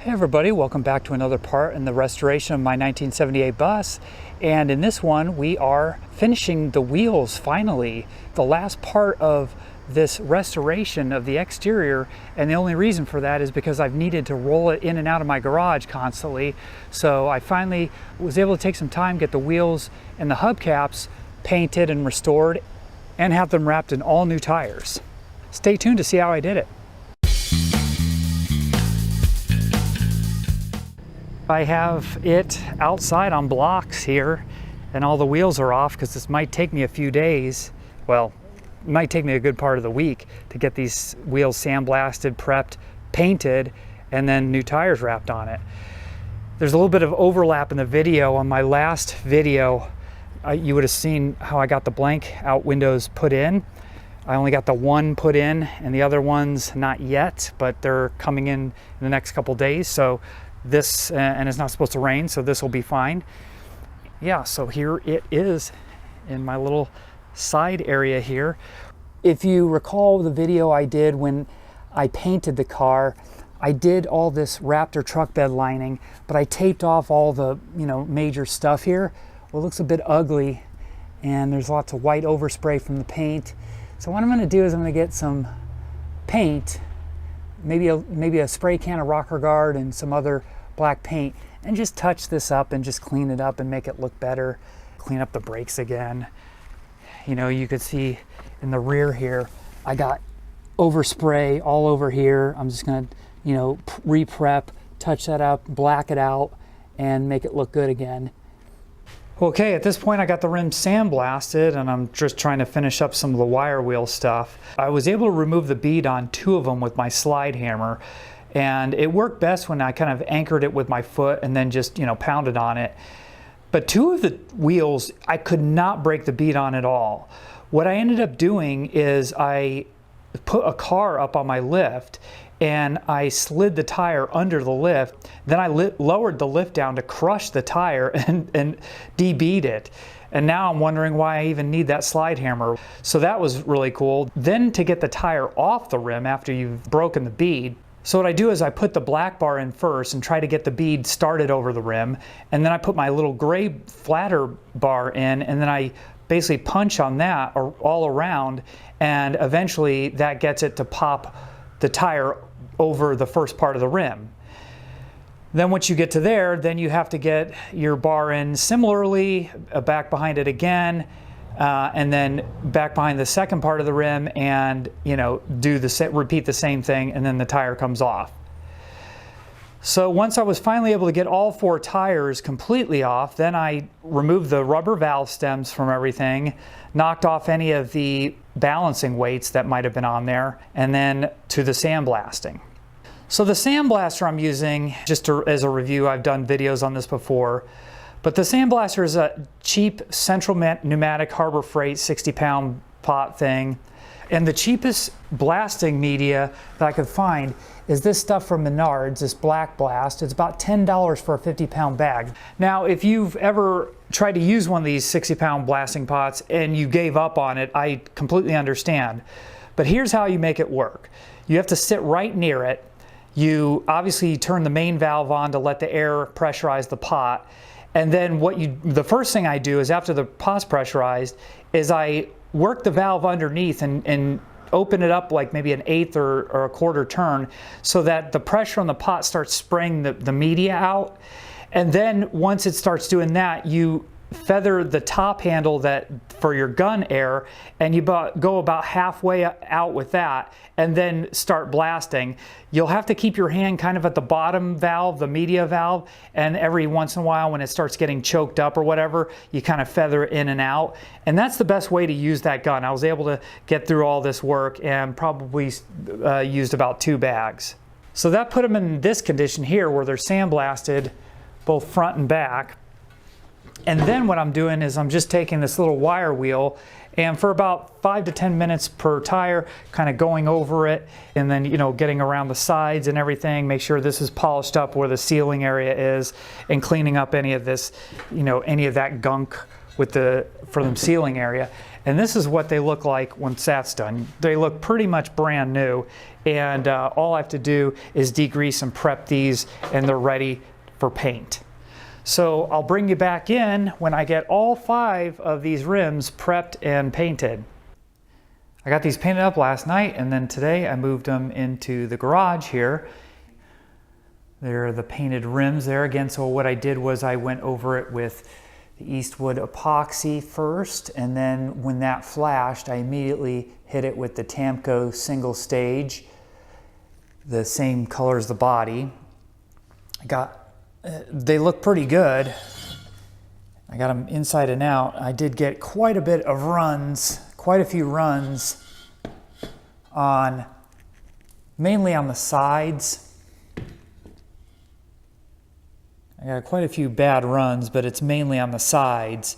Hey everybody, welcome back to another part in the restoration of my 1978 bus. And in this one, we are finishing the wheels finally. The last part of this restoration of the exterior, and the only reason for that is because I've needed to roll it in and out of my garage constantly. So I finally was able to take some time, get the wheels and the hubcaps painted and restored, and have them wrapped in all new tires. Stay tuned to see how I did it. I have it outside on blocks here, and all the wheels are off because this might take me a few days. Well, it might take me a good part of the week to get these wheels sandblasted, prepped, painted, and then new tires wrapped on it. There's a little bit of overlap in the video. On my last video, you would have seen how I got the blank out windows put in. I only got the one put in and the other ones not yet, but they're coming in the next couple days. So this, and it's not supposed to rain, so this will be fine. Yeah, so here it is in my little side area here. If you recall the video I did when I painted the car, I did all this Raptor truck bed lining, but I taped off all the major stuff here. Well, it looks a bit ugly, and there's lots of white overspray from the paint. So what I'm going to do is I'm going to get some paint, maybe a spray can of Rocker Guard and some other black paint, and just touch this up and just clean it up and make it look better. Clean up the brakes again. You could see in the rear here, I got overspray all over here. I'm just going to, re-prep, touch that up, black it out, and make it look good again. Okay, at this point I got the rim sandblasted, and I'm just trying to finish up some of the wire wheel stuff. I was able to remove the bead on two of them with my slide hammer, and it worked best when I kind of anchored it with my foot and then just pounded on it. But two of the wheels I could not break the bead on at all. What I ended up doing is I put a car up on my lift and I slid the tire under the lift. Then I lowered the lift down to crush the tire and de-bead it. And now I'm wondering why I even need that slide hammer. So that was really cool. Then to get the tire off the rim after you've broken the bead, so what I do is I put the black bar in first and try to get the bead started over the rim. And then I put my little gray flatter bar in, and then I basically punch on that all around, and eventually that gets it to pop the tire over the first part of the rim. Then once you get to there, then you have to get your bar in similarly, back behind it again, and then back behind the second part of the rim, and repeat the same thing, and then the tire comes off. So once I was finally able to get all four tires completely off, then I removed the rubber valve stems from everything, knocked off any of the balancing weights that might have been on there, and then to the sandblasting. So the sandblaster I'm using, as a review, I've done videos on this before, but the sandblaster is a cheap Central Pneumatic Harbor Freight 60-pound pot thing. And the cheapest blasting media that I could find is this stuff from Menards, this Black Blast. It's about $10 for a 50-pound bag. Now, if you've ever tried to use one of these 60-pound blasting pots and you gave up on it, I completely understand. But here's how you make it work. You have to sit right near it. You obviously turn the main valve on to let the air pressurize the pot. And then the first thing I do is, after the pot's pressurized, is I work the valve underneath and open it up like maybe an eighth or a quarter turn, so that the pressure on the pot starts spraying the media out. And then once it starts doing that, you feather the top handle for your gun air, and you go about halfway out with that, and then start blasting. You'll have to keep your hand kind of at the bottom valve, the media valve, and every once in a while when it starts getting choked up or whatever, you kind of feather it in and out. And that's the best way to use that gun. I was able to get through all this work and probably used about 2 bags. So that put them in this condition here, where they're sandblasted both front and back. And then what I'm doing is I'm just taking this little wire wheel, and for about 5 to 10 minutes per tire, kind of going over it, and then getting around the sides and everything, make sure this is polished up where the sealing area is, and cleaning up any of this, any of that gunk with for the sealing area. And this is what they look like once that's done. They look pretty much brand new, and all I have to do is degrease and prep these, and they're ready for paint. So I'll bring you back in when I get all 5 of these rims prepped and painted. I got these painted up last night, and then today I moved them into the garage here. There are the painted rims there again. So what I did was I went over it with the Eastwood epoxy first, and then when that flashed, I immediately hit it with the Tamco single stage, the same color as the body. They look pretty good. I got them inside and out. I did get quite a bit of runs, quite a few runs mainly on the sides. I got quite a few bad runs, but it's mainly on the sides.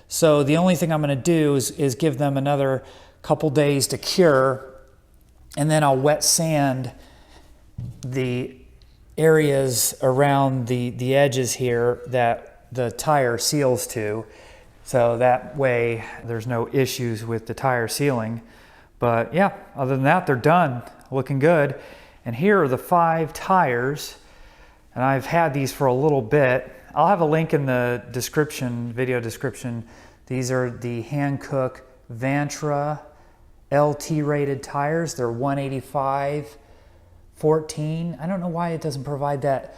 So the only thing I'm going to do is give them another couple days to cure, and then I'll wet sand the areas around the edges here that the tire seals to. So that way there's no issues with the tire sealing. But yeah, other than that, they're done, looking good. And here are the 5 tires. And I've had these for a little bit. I'll have a link in the description, video description. These are the Hankook Vantra LT rated tires. They're 185/14. I don't know why it doesn't provide that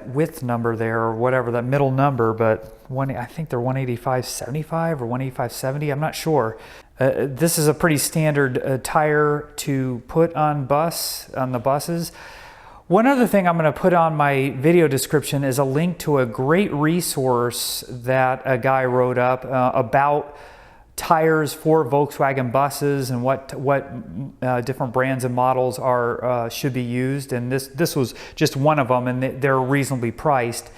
width number there, or whatever, that middle number, but I think they're 185/75 or 185/70. I'm not sure. This is a pretty standard tire to put on the buses. One other thing I'm going to put on my video description is a link to a great resource that a guy wrote up about tires for Volkswagen buses and what different brands and models should be used. And this was just one of them, and they're reasonably priced,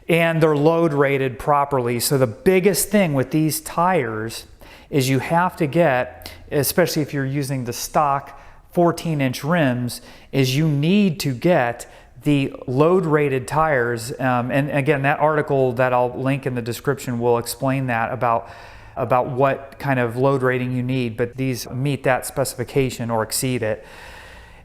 and they're load rated properly. So the biggest thing with these tires is you have to get, especially if you're using the stock 14-inch rims, is you need to get the load rated tires. And again, that article that I'll link in the description will explain that about what kind of load rating you need, but these meet that specification or exceed it.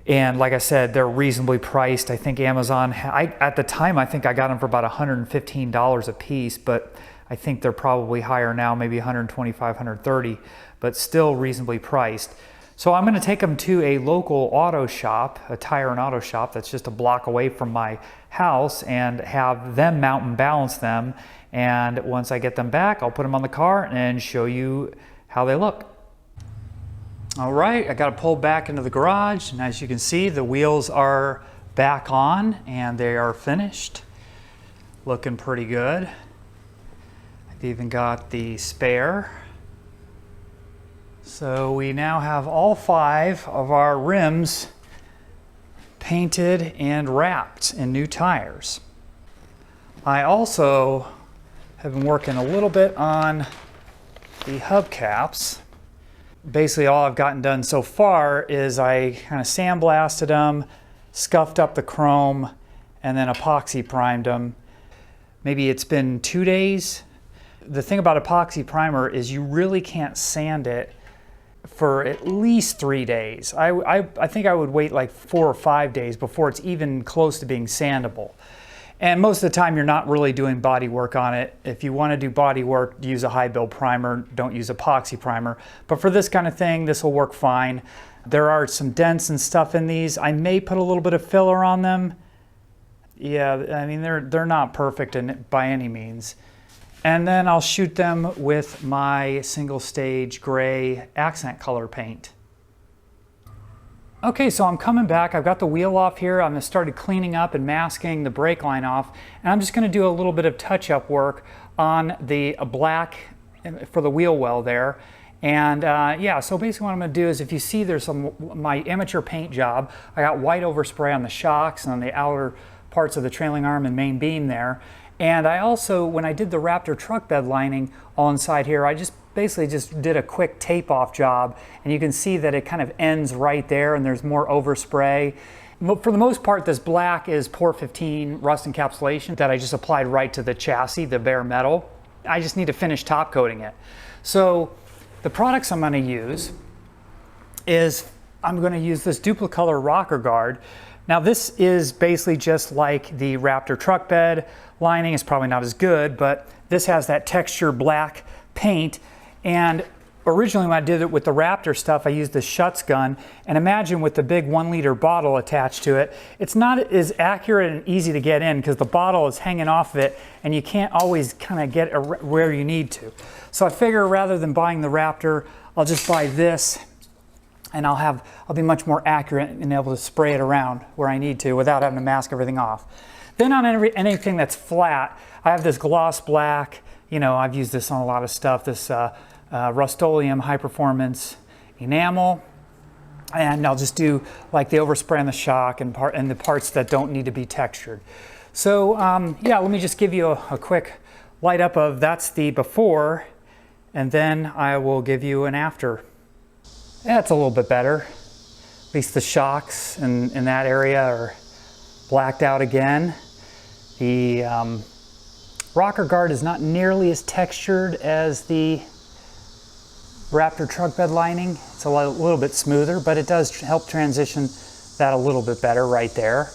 And like I said, they're reasonably priced. I think Amazon, at the time, I think I got them for about $115 a piece, but I think they're probably higher now, maybe $125, $130, but still reasonably priced. So I'm going to take them to a local auto shop, a tire and auto shop that's just a block away from my house, and have them mount and balance them. And once I get them back, I'll put them on the car and show you how they look. All right, I got to pull back into the garage, and as you can see, the wheels are back on and they are finished. Looking pretty good. I've even got the spare. So we now have all 5 of our rims painted and wrapped in new tires. I also have been working a little bit on the hubcaps. Basically all I've gotten done so far is I kind of sandblasted them, scuffed up the chrome, and then epoxy primed them. Maybe it's been 2 days. The thing about epoxy primer is you really can't sand it for at least 3 days. I think I would wait like 4 or 5 days before it's even close to being sandable. And most of the time you're not really doing body work on it. If you want to do body work, use a high build primer, don't use epoxy primer. But for this kind of thing, this will work fine. There are some dents and stuff in these. I may put a little bit of filler on them. Yeah, I mean, they're not perfect by any means. And then I'll shoot them with my single stage gray accent color paint. Okay, so I'm coming back. I've got the wheel off here. I'm gonna start cleaning up and masking the brake line off. And I'm just gonna do a little bit of touch-up work on the black for the wheel well there. And yeah, so basically what I'm gonna do is, if you see there's my amateur paint job, I got white overspray on the shocks and on the outer parts of the trailing arm and main beam there. And I also, when I did the Raptor truck bed lining all inside here, I basically did a quick tape off job, and you can see that it kind of ends right there and there's more overspray. For the most part, this black is POR 15 rust encapsulation that I just applied right to the chassis, the bare metal. I just need to finish top coating it. So the products I'm going to use is I'm going to use this Duplicolor rocker guard. Now this is basically just like the Raptor truck bed lining. It's probably not as good, but this has that texture black paint. And originally when I did it with the Raptor stuff, I used the Schutz gun, and imagine with the big 1 liter bottle attached to it, it's not as accurate and easy to get in because the bottle is hanging off of it and you can't always kind of get where you need to. So I figure rather than buying the Raptor, I'll just buy this, and I'll be much more accurate and able to spray it around where I need to without having to mask everything off. Then on anything that's flat, I have this gloss black. You know, I've used this on a lot of stuff, this Rust-Oleum high performance enamel, and I'll just do like the overspray on the shock and the parts that don't need to be textured. So yeah, let me just give you a quick light up of that's the before, and then I will give you an after. Yeah, it's a little bit better. At least the shocks in that area are blacked out again. The rocker guard is not nearly as textured as the Raptor truck bed lining. It's a little bit smoother, but it does help transition that a little bit better right there.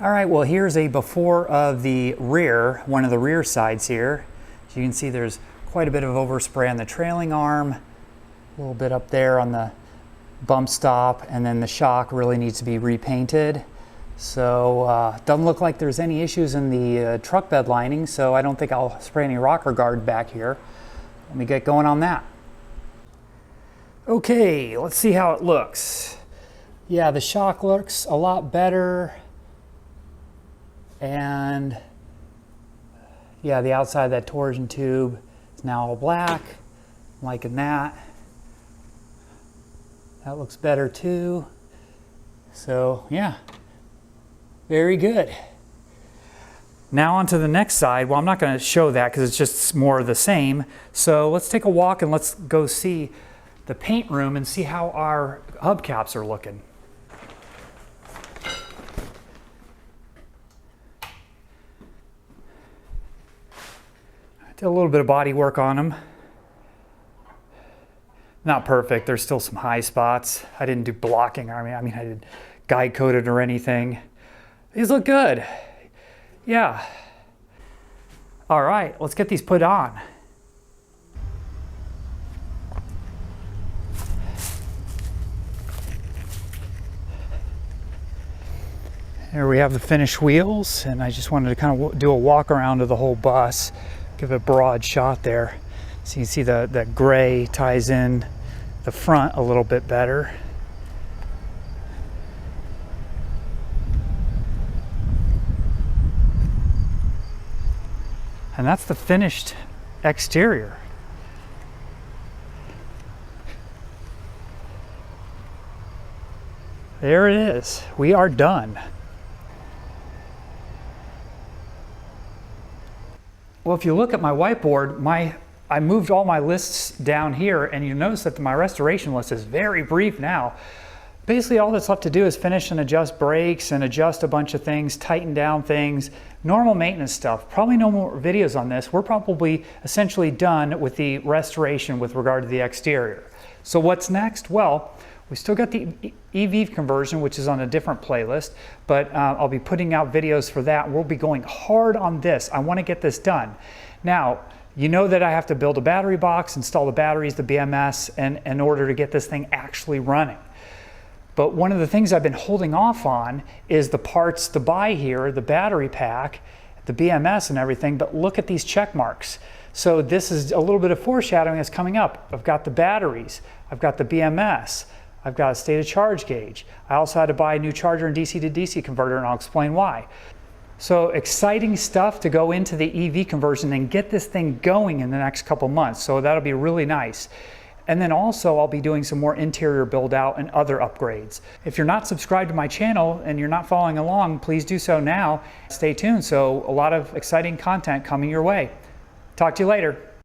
All right, well, here's a before of the rear, one of the rear sides here. As you can see, there's quite a bit of overspray on the trailing arm, a little bit up there on the bump stop, and then the shock really needs to be repainted. So doesn't look like there's any issues in the truck bed lining, so I don't think I'll spray any rocker guard back here. Let me get going on that. Okay, let's see how it looks. Yeah, the shock looks a lot better. And yeah, the outside of that torsion tube is now all black. I'm liking that. That looks better too. So yeah, very good. Now on to the next side. Well, I'm not going to show that because it's just more of the same. So let's take a walk and let's go see the paint room and see how our hubcaps are looking. I did a little bit of body work on them. Not perfect. There's still some high spots. I didn't do blocking. I mean, I didn't guide coat it or anything. These look good. Yeah. All right, let's get these put on. Here we have the finished wheels, and I just wanted to kind of do a walk around of the whole bus, give a broad shot there. So you can see the gray ties in the front a little bit better. And that's the finished exterior. There it is. We are done. Well, if you look at my whiteboard, I moved all my lists down here, and you notice that my restoration list is very brief now. Basically, all that's left to do is finish and adjust brakes and adjust a bunch of things, tighten down things, normal maintenance stuff. Probably no more videos on this. We're probably essentially done with the restoration with regard to the exterior. So what's next? Well, we still got the EV conversion, which is on a different playlist, but I'll be putting out videos for that. We'll be going hard on this. I want to get this done. Now, you know that I have to build a battery box, install the batteries, the BMS, and in order to get this thing actually running. But one of the things I've been holding off on is the parts to buy here, the battery pack, the BMS and everything, but look at these check marks. So this is a little bit of foreshadowing that's coming up. I've got the batteries, I've got the BMS, I've got a state of charge gauge. I also had to buy a new charger and DC to DC converter, and I'll explain why. So exciting stuff to go into the EV conversion and get this thing going in the next couple months. So that'll be really nice. And then also I'll be doing some more interior build out and other upgrades. If you're not subscribed to my channel and you're not following along, please do so now. Stay tuned. So a lot of exciting content coming your way. Talk to you later.